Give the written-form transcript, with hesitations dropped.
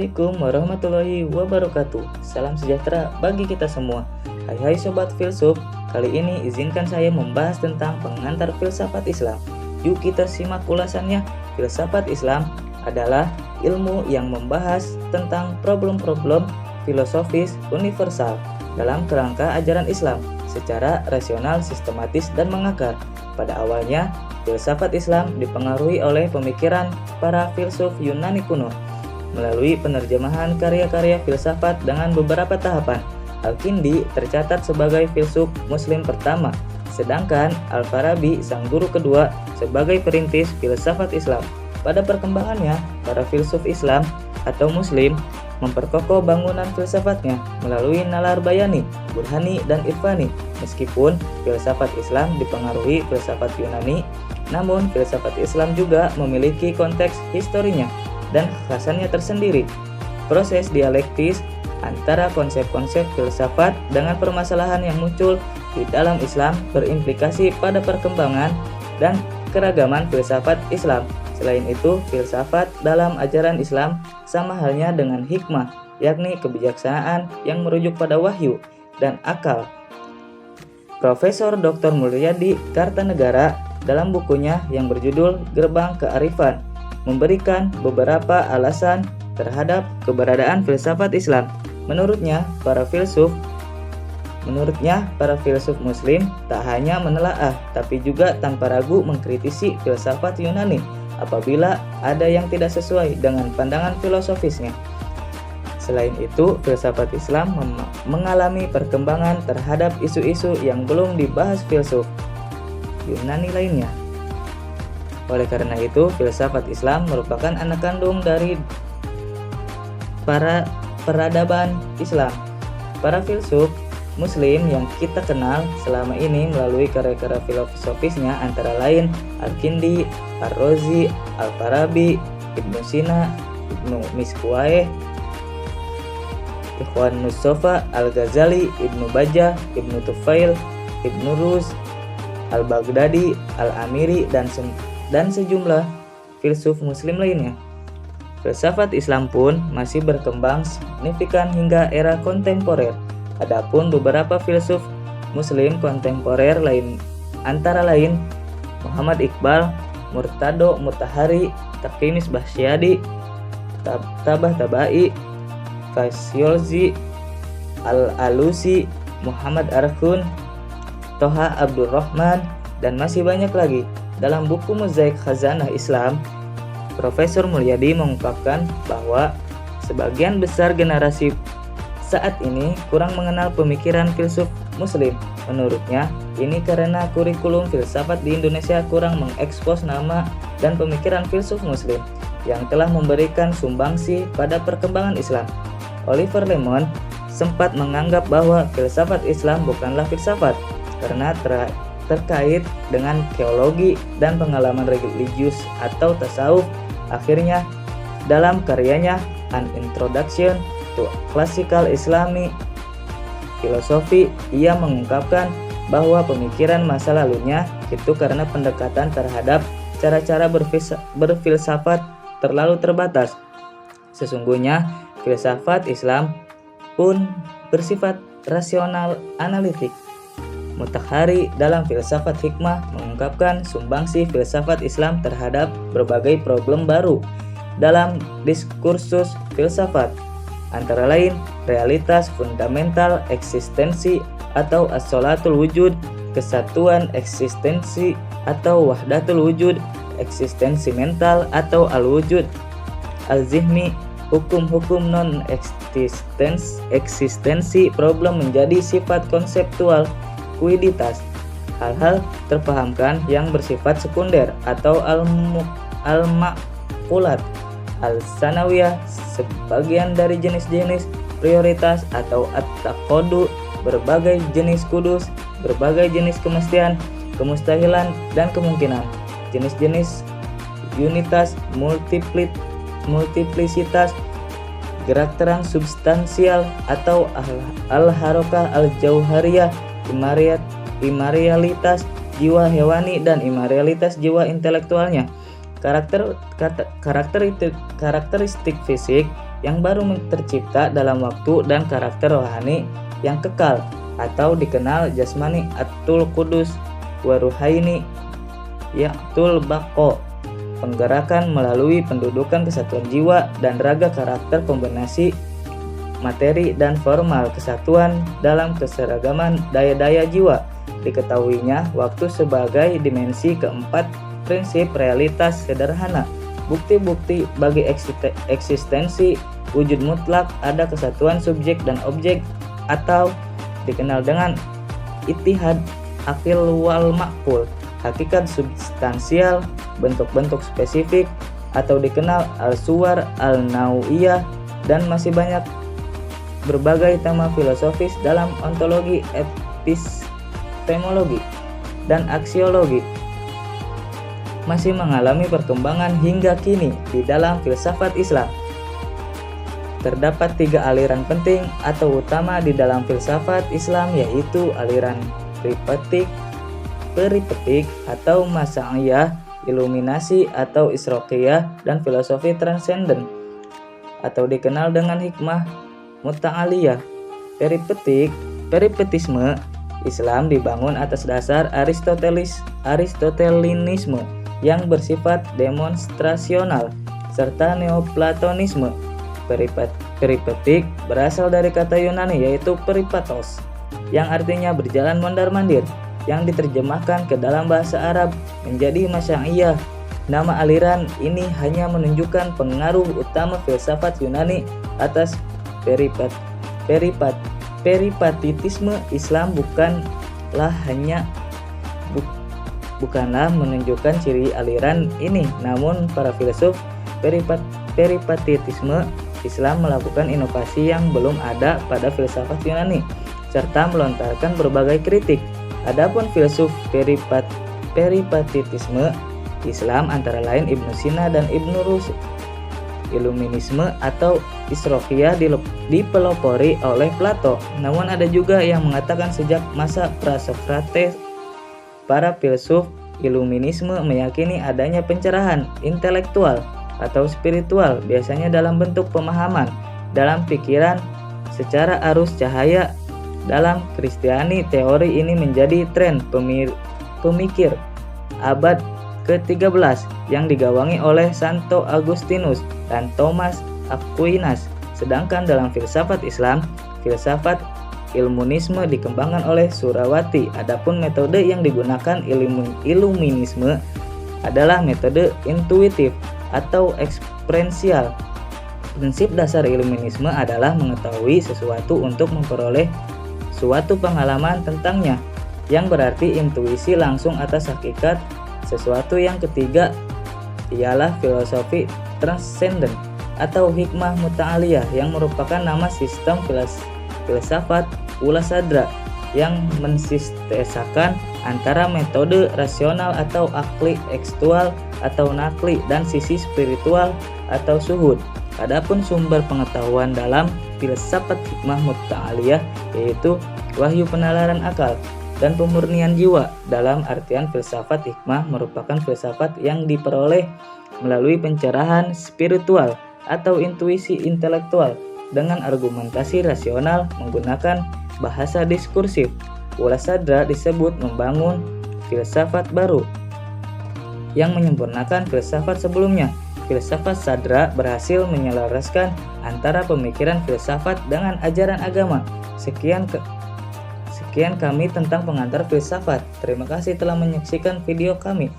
Assalamualaikum warahmatullahi wabarakatuh. Salam sejahtera bagi kita semua. Hai Sobat Filsuf, kali ini izinkan saya membahas tentang pengantar filsafat Islam. Yuk kita simak ulasannya. Filsafat Islam adalah ilmu yang membahas tentang problem-problem filosofis universal dalam kerangka ajaran Islam secara rasional, sistematis, dan mengakar. Pada awalnya, filsafat Islam dipengaruhi oleh pemikiran para filsuf Yunani kuno melalui penerjemahan karya-karya filsafat dengan beberapa tahapan. Al-Kindi tercatat sebagai filsuf Muslim pertama, sedangkan Al-Farabi, sang guru kedua, sebagai perintis filsafat Islam. Pada perkembangannya, para filsuf Islam atau Muslim memperkokoh bangunan filsafatnya melalui nalar bayani, burhani, dan irfani. Meskipun filsafat Islam dipengaruhi filsafat Yunani, namun filsafat Islam juga memiliki konteks historinya dan kekhasannya tersendiri. Proses dialektis antara konsep-konsep filsafat dengan permasalahan yang muncul di dalam Islam berimplikasi pada perkembangan dan keragaman filsafat Islam. Selain itu, filsafat dalam ajaran Islam sama halnya dengan hikmah, yakni kebijaksanaan yang merujuk pada wahyu dan akal. Profesor Dr. Mulyadi Kartanegara dalam bukunya yang berjudul Gerbang Kearifan memberikan beberapa alasan terhadap keberadaan filsafat Islam. Menurutnya, para filsuf Muslim tak hanya menelaah, tapi juga tanpa ragu mengkritisi filsafat Yunani apabila ada yang tidak sesuai dengan pandangan filosofisnya. Selain itu, filsafat Islam mengalami perkembangan terhadap isu-isu yang belum dibahas filsuf Yunani lainnya. Oleh karena itu, filsafat Islam merupakan anak kandung dari para peradaban Islam. Para filsuf Muslim yang kita kenal selama ini melalui karya-karya filosofisnya antara lain Al-Kindi, Ar-Razi, Al-Farabi, Ibnu Sina, Ibnu Miskwayh, Ikhwan Nussofa, Al-Ghazali, Ibnu Bajjah, Ibnu Tufail, Ibnu Rus, Al-Baghdadi, Al-Amiri, dan sejumlah filsuf Muslim lainnya. Filsafat Islam pun masih berkembang signifikan hingga era kontemporer. Adapun beberapa filsuf Muslim kontemporer lain antara lain Muhammad Iqbal, Murtado Mutahari, Taqiymis Bahsyadi, Tabatabai, Fasyolzi, Al-Alusi, Muhammad Arkhun, Toha Abdul Rahman, dan masih banyak lagi. Dalam buku Mozaik Khazanah Islam, Profesor Mulyadi mengungkapkan bahwa sebagian besar generasi saat ini kurang mengenal pemikiran filsuf Muslim. Menurutnya, ini karena kurikulum filsafat di Indonesia kurang mengekspos nama dan pemikiran filsuf Muslim yang telah memberikan sumbangsi pada perkembangan Islam. Oliver Lemon sempat menganggap bahwa filsafat Islam bukanlah filsafat karena terkait dengan teologi dan pengalaman religius atau tasawuf. Akhirnya, dalam karyanya An Introduction to Classical Islamic Philosophy, ia mengungkapkan bahwa pemikiran masa lalunya itu karena pendekatan terhadap cara-cara berfilsafat terlalu terbatas. Sesungguhnya, filsafat Islam pun bersifat rasional analitik. Mutakhari dalam Filsafat Hikmah mengungkapkan sumbangsi filsafat Islam terhadap berbagai problem baru dalam diskursus filsafat, antara lain realitas fundamental eksistensi atau as-sholatul wujud, kesatuan eksistensi atau wahdatul wujud, eksistensi mental atau al-wujud, al-zihni, hukum-hukum non-eksistensi, problem menjadi sifat konseptual, kuiditas, hal-hal terpahamkan yang bersifat sekunder atau al-ma'qulat, al-sanawiyah, sebagian dari jenis-jenis prioritas atau at-taqodu, berbagai jenis kudus, berbagai jenis kemestian, kemustahilan, dan kemungkinan, jenis-jenis unitas, multiplisitas, gerak terang substansial atau al-harokah al-jauhariyah, imarialitas jiwa hewani dan imarialitas jiwa intelektualnya, karakteristik fisik yang baru tercipta dalam waktu dan karakter rohani yang kekal, atau dikenal jasmani atul kudus waruhaini ya'tul baqo, penggerakan melalui pendudukan kesatuan jiwa dan raga karakter, kombinasi materi dan formal, kesatuan dalam keseragaman daya-daya jiwa. Diketahuinya waktu sebagai dimensi keempat prinsip realitas sederhana, bukti-bukti bagi eksistensi wujud mutlak, ada kesatuan subjek dan objek, atau dikenal dengan ittihad akil wal makul, hakikat substansial, bentuk-bentuk spesifik, atau dikenal al-suwar al-nau'iyah, dan masih banyak berbagai tema filosofis dalam ontologi, epistemologi, dan aksiologi masih mengalami perkembangan hingga kini. Di dalam filsafat Islam terdapat 3 aliran penting atau utama di dalam filsafat Islam, yaitu aliran peripetik atau masaiyah, iluminasi atau isroqiyah, dan filosofi transenden atau dikenal dengan hikmah muta'aliyah. Peripetisme Islam dibangun atas dasar Aristotelianisme yang bersifat demonstrasional serta Neoplatonisme. Peripetik berasal dari kata Yunani yaitu peripatos, yang artinya berjalan mondar-mandir, yang diterjemahkan ke dalam bahasa Arab menjadi masya'iyah. Nama aliran ini hanya menunjukkan pengaruh utama filsafat Yunani atas peripatitisme Islam, bukanlah menunjukkan ciri aliran ini, namun para filsuf peripatitisme Islam melakukan inovasi yang belum ada pada filsafat Yunani serta melontarkan berbagai kritik. Adapun filsuf peripatitisme Islam antara lain Ibnu Sina dan Ibnu Rushd. Iluminisme atau isroqiyah dipelopori oleh Plato, namun ada juga yang mengatakan sejak masa Prasokrates para filsuf iluminisme meyakini adanya pencerahan intelektual atau spiritual, biasanya dalam bentuk pemahaman dalam pikiran secara arus cahaya. Dalam Kristiani, teori ini menjadi tren pemikir abad ke-13 yang digawangi oleh Santo Agustinus dan Thomas Aquinas. Sedangkan dalam filsafat Islam, filsafat ilmunisme dikembangkan oleh Surawati. Adapun metode yang digunakan iluminisme adalah metode intuitif atau eksperiensial. Prinsip dasar iluminisme adalah mengetahui sesuatu untuk memperoleh suatu pengalaman tentangnya, yang berarti intuisi langsung atas hakikat sesuatu. Yang ketiga ialah filosofi transenden atau hikmah muta'aliyah, yang merupakan nama sistem filsafat Ula Sadra yang mensistesakan antara metode rasional atau akli, tekstual atau nakli, dan sisi spiritual atau suhud. Adapun sumber pengetahuan dalam filsafat hikmah muta'aliyah yaitu wahyu penalaran akal dan pemurnian jiwa. Dalam artian filsafat hikmah merupakan filsafat yang diperoleh melalui pencerahan spiritual atau intuisi intelektual dengan argumentasi rasional menggunakan bahasa diskursif. Ula Sadra disebut membangun filsafat baru yang menyempurnakan filsafat sebelumnya. Filsafat Sadra berhasil menyelaraskan antara pemikiran filsafat dengan ajaran agama. Sekian kami tentang pengantar filsafat. Terima kasih telah menyaksikan video kami.